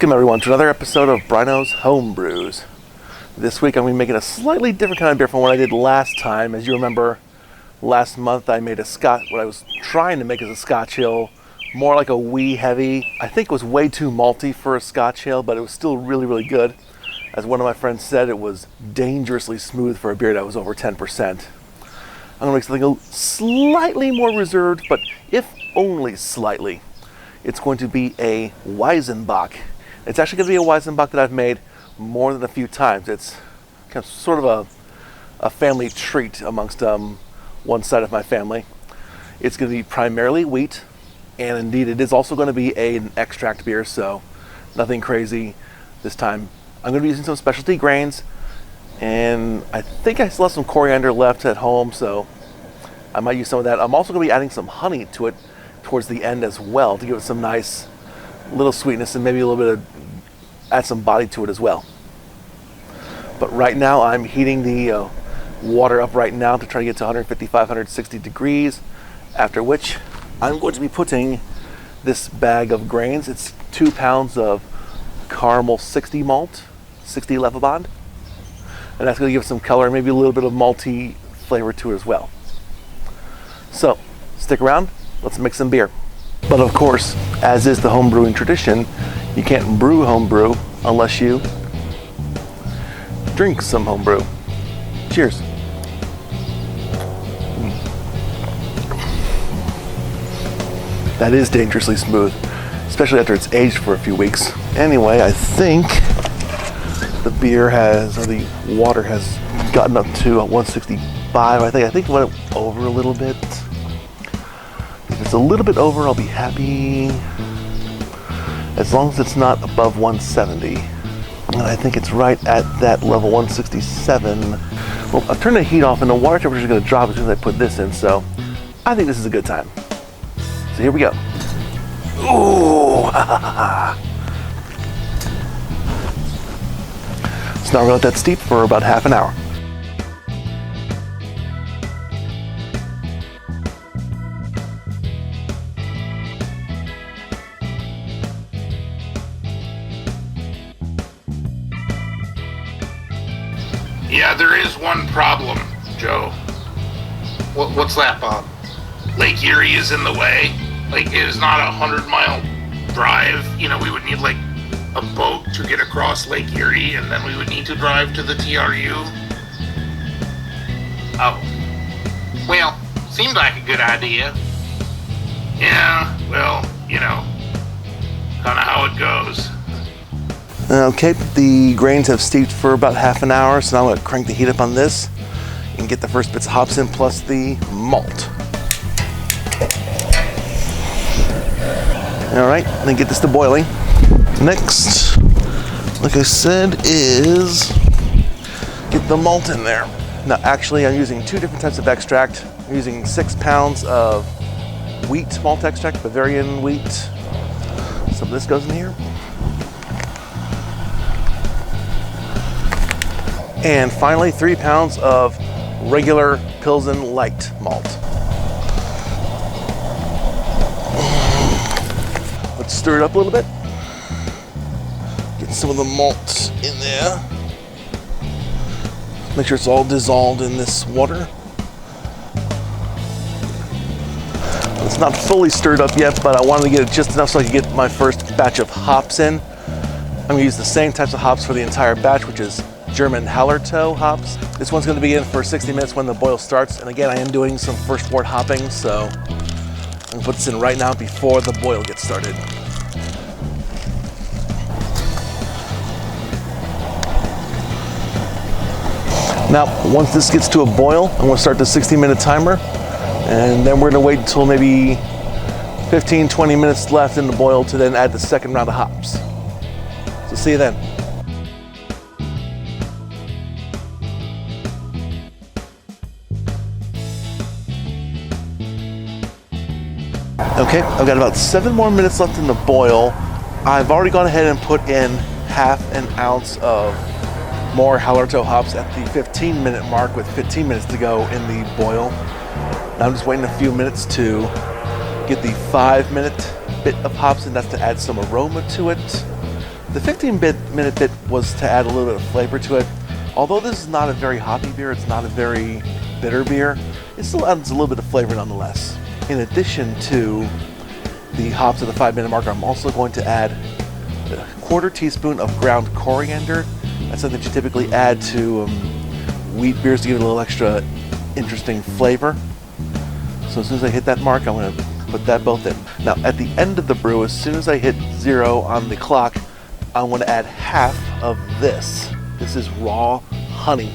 Welcome everyone to another episode of Bryno's Homebrews. This week I'm going to be making a slightly different kind of beer from what I did last time. As you remember, last month I made a Scotch, what I was trying to make as a Scotch ale, more like a wee heavy. I think it was way too malty for a Scotch ale, but it was still really, really good. As one of my friends said, it was dangerously smooth for a beer that was over 10%. I'm going to make something slightly more reserved, but if only slightly. It's going to be a Weizenbock. It's actually going to be a Weizenbock that I've made more than a few times. It's kind of sort of a family treat amongst one side of my family. It's going to be primarily wheat, and indeed it is also going to be an extract beer, so nothing crazy this time. I'm going to be using some specialty grains, and I think I still have some coriander left at home, so I might use some of that. I'm also going to be adding some honey to it towards the end as well to give it some nice little sweetness and maybe a little bit of add some body to it as well. But right now I'm heating the water up right now to try to get to 155, 160 degrees, after which I'm going to be putting this bag of grains. It's 2 pounds of caramel 60 malt, 60 Levabond, and that's going to give it some color and maybe a little bit of malty flavor to it as well. So stick around. Let's make some beer. But of course, as is the homebrewing tradition, you can't brew homebrew unless you drink some homebrew. Cheers. That is dangerously smooth, especially after it's aged for a few weeks. Anyway, I think the beer has, or the water has gotten up to 165. I think it went over a little bit. If it's a little bit over, I'll be happy, as long as it's not above 170. And I think it's right at that level, 167. Well, I've turned the heat off and the water temperature is going to drop as soon as I put this in, so I think this is a good time. So here we go. Ooh! So now we're going to let that steep for about half an hour. Yeah, there is one problem, Joe. What's that, Bob? Lake Erie is in the way. Like, it is not a 100-mile drive. You know, we would need, like, a boat to get across Lake Erie, and then we would need to drive to the TRU. Oh. Well, seemed like a good idea. Yeah, well, you know, kind of how it goes. Okay, the grains have steeped for about half an hour, so now I'm going to crank the heat up on this and get the first bits of hops in plus the malt. All right, then get this to boiling. Next, like I said, is get the malt in there. Now, actually, I'm using 2 different types of extract. I'm using 6 pounds of wheat malt extract, Bavarian wheat. Some of this goes in here. And finally, 3 pounds of regular Pilsen light malt. Let's stir it up a little bit. Get some of the malt in there. Make sure it's all dissolved in this water. It's not fully stirred up yet, but I wanted to get it just enough so I could get my first batch of hops in. I'm going to use the same types of hops for the entire batch, which is German Hallertau hops. This one's going to be in for 60 minutes when the boil starts. And again, I am doing some first wort hopping, so I'm going to put this in right now before the boil gets started. Now, once this gets to a boil, I'm going to start the 60-minute timer, and then we're going to wait until maybe 15, 20 minutes left in the boil to then add the second round of hops. So see you then. Okay, I've got about 7 more minutes left in the boil. I've already gone ahead and put in half an ounce of more Hallertau hops at the 15-minute mark with 15 minutes to go in the boil. Now I'm just waiting a few minutes to get the 5-minute bit of hops, and that's to add some aroma to it. The 15-minute bit was to add a little bit of flavor to it. Although this is not a very hoppy beer, it's not a very bitter beer, it still adds a little bit of flavor nonetheless. In addition to the hops at the 5-minute mark, I'm also going to add a 1/4 teaspoon of ground coriander. That's something that you typically add to wheat beers to give it a little extra interesting flavor. So as soon as I hit that mark, I'm going to put that both in. Now at the end of the brew, as soon as I hit 0 on the clock, I want to add half of this. This is raw honey,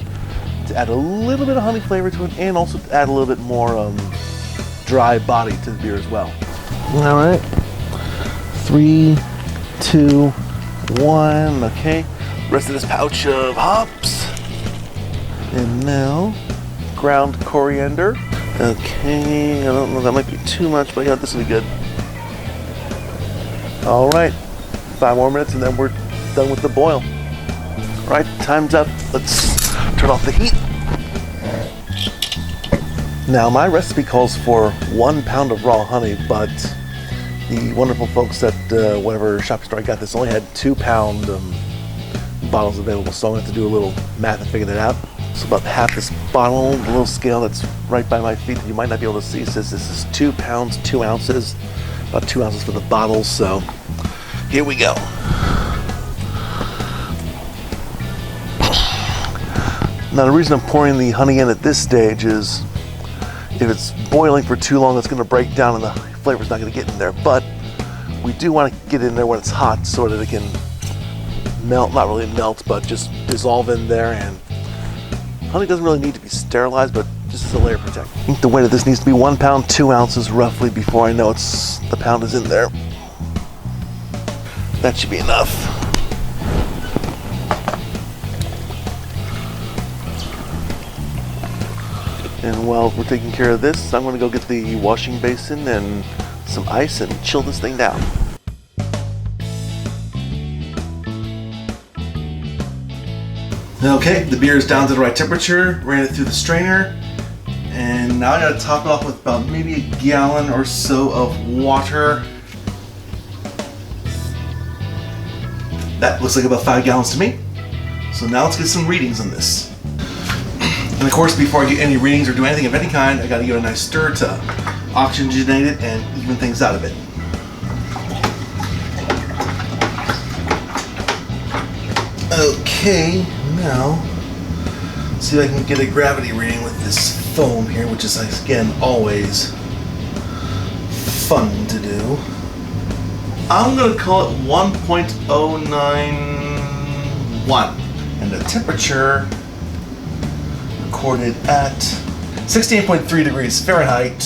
to add a little bit of honey flavor to it and also to add a little bit more dry body to the beer as well. All right, 3, 2, 1, okay. Rest of this pouch of hops. And now, ground coriander. Okay, I don't know, that might be too much, but yeah, this will be good. All right, 5 more minutes and then we're done with the boil. All right, time's up. Let's turn off the heat. Now, my recipe calls for 1 pound of raw honey, but the wonderful folks at whatever shopping store I got this only had 2-pound bottles available, so I'm going to have to do a little math and figure that out. So about half this bottle, the little scale that's right by my feet that you might not be able to see says this is 2 pounds, 2 ounces, about 2 ounces for the bottle, so here we go. Now the reason I'm pouring the honey in at this stage is if it's boiling for too long, it's going to break down and the flavor's not going to get in there. But we do want to get in there when it's hot so that it can melt, not really melt, but just dissolve in there. And honey doesn't really need to be sterilized, but just as a layer protect. I think the weight of this needs to be 1 pound, 2 ounces roughly before I know the pound is in there. That should be enough. And while we're taking care of this, I'm going to go get the washing basin and some ice and chill this thing down. Okay, the beer is down to the right temperature, ran it through the strainer, and now I got to top it off with about maybe a gallon or so of water. That looks like about 5 gallons to me. So now let's get some readings on this. And of course, before I get any readings or do anything of any kind, I got to give it a nice stir to oxygenate it and even things out a bit. Okay, now let's see if I can get a gravity reading with this foam here, which is again always fun to do. I'm going to call it 1.091, and the temperature recorded at 68.3 degrees Fahrenheit,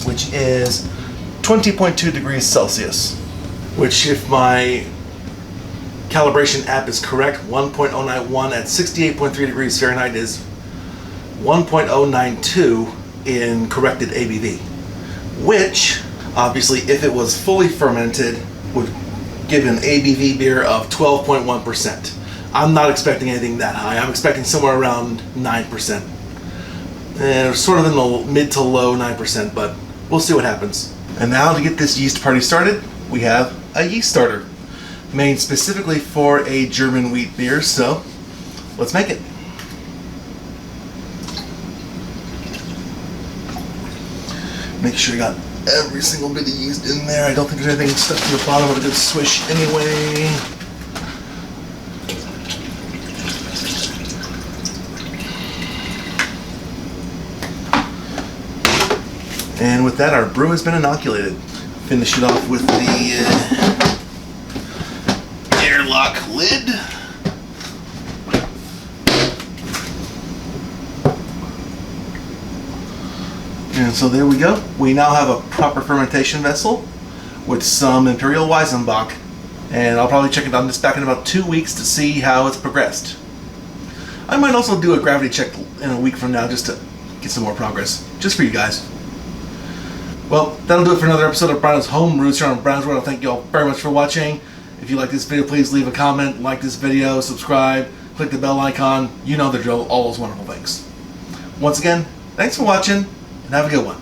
which is 20.2 degrees Celsius, which, if my calibration app is correct, 1.091 at 68.3 degrees Fahrenheit is 1.092 in corrected ABV, which obviously, if it was fully fermented, would give an ABV beer of 12.1%. I'm not expecting anything that high. I'm expecting somewhere around 9%. Sort of in the mid to low 9%, but we'll see what happens. And now to get this yeast party started, we have a yeast starter, made specifically for a German wheat beer, so let's make it. Make sure you got every single bit of yeast in there. I don't think there's anything stuck to the bottom of a good swish anyway. And with that, our brew has been inoculated. Finish it off with the airlock lid. And so there we go. We now have a proper fermentation vessel with some Imperial Weizenbock. And I'll probably check it on this back in about 2 weeks to see how it's progressed. I might also do a gravity check in a week from now just to get some more progress, just for you guys. Well, that'll do it for another episode of Bryno's Homebrews here on Bryno's World. Thank you all very much for watching. If you like this video, please leave a comment, like this video, subscribe, click the bell icon. You know the drill, all those wonderful things. Once again, thanks for watching, and have a good one.